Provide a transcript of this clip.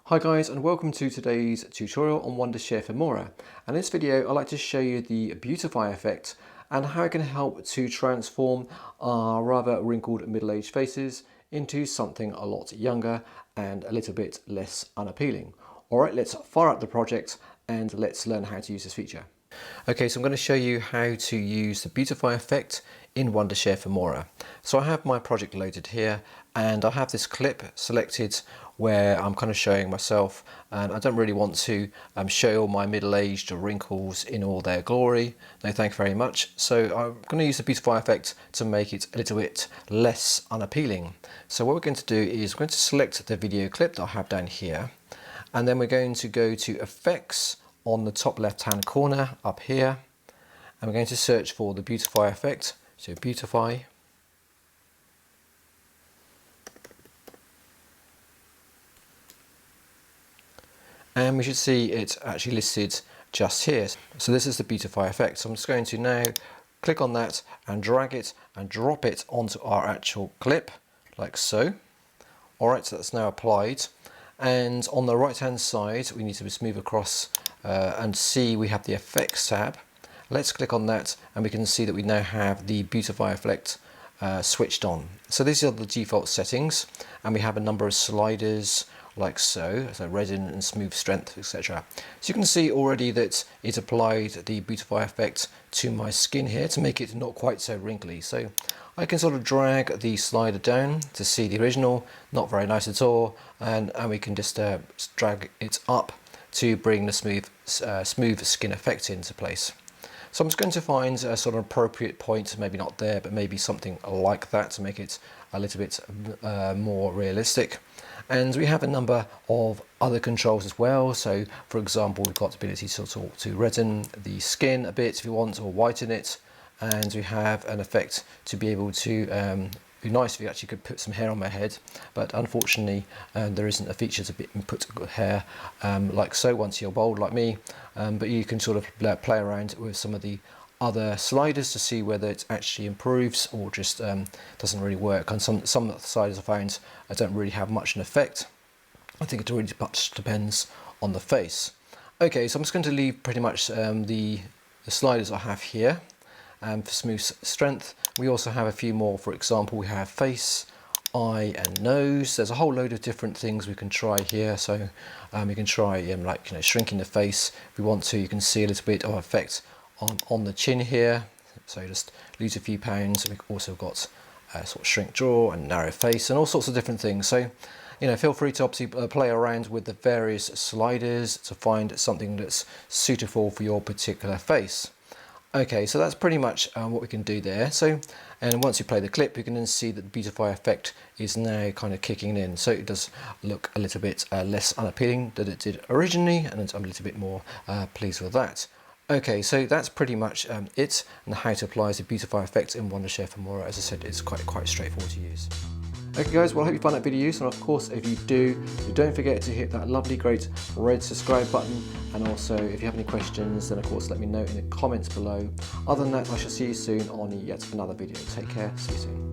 Hi guys, and welcome to today's tutorial on Wondershare Filmora. And in this video I'd like to show you the Beautify effect and how it can help to transform our rather wrinkled middle-aged faces into something a lot younger and a little bit less unappealing. Alright, let's fire up the project and let's learn how to use this feature. Okay, so I'm going to show you how to use the Beautify effect in Wondershare Filmora. So I have my project loaded here and I have this clip selected where I'm kind of showing myself, and I don't really want to show all my middle-aged wrinkles in all their glory. No, thank you very much. So I'm going to use the Beautify effect to make it a little bit less unappealing. So what we're going to do is we're going to select the video clip that I have down here, and then we're going to go to Effects on the top left-hand corner up here, and we're going to search for the Beautify effect. So Beautify. And we should see it's actually listed just here. So this is the Beautify effect. So I'm just going to now click on that and drag it and drop it onto our actual clip, like so. Alright, so that's now applied. And on the right hand side, we need to just move across and see we have the Effects tab. Let's click on that and we can see that we now have the Beautify effect switched on. So these are the default settings, and we have a number of sliders like so redden and smooth strength, etc. So you can see already that it applied the Beautify effect to my skin here to make it not quite so wrinkly. So I can sort of drag the slider down to see the original, not very nice at all, and we can just drag it up to bring the smooth skin effect into place. So I'm just going to find a sort of appropriate point, maybe not there, but maybe something like that to make it a little bit more realistic. And we have a number of other controls as well. So for example, we've got the ability to redden the skin a bit if you want, or whiten it. And we have an effect to be able to, be nice if you actually could put some hair on my head, but unfortunately there isn't a feature to put hair like so once you're bald like me. But you can sort of play around with some of the other sliders to see whether it actually improves or just doesn't really work. And some sliders I found don't really have much an effect. I think it really much depends on the face. Okay, so I'm just going to leave pretty much the sliders I have here for smooth strength. We also have a few more. For example, we have face, eye and nose. There's a whole load of different things we can try here. So we can try like shrinking the face if we want to. You can see a little bit of effect on the chin here, so just lose a few pounds. We've also got sort of shrink jaw and narrow face and all sorts of different things. So feel free to obviously play around with the various sliders to find something that's suitable for your particular face. Okay, so that's pretty much what we can do there. So, and once you play the clip, you can then see that the Beautify effect is now kind of kicking in. So it does look a little bit less unappealing than it did originally, and I'm a little bit more pleased with that. Okay, so that's pretty much it, and how to apply the Beautify effect in Wondershare Filmora. As I said, it's quite straightforward to use. Okay guys, well I hope you found that video useful, and of course if you do, don't forget to hit that lovely great red subscribe button, and also if you have any questions then of course let me know in the comments below. Other than that, I shall see you soon on yet another video. Take care, see you soon.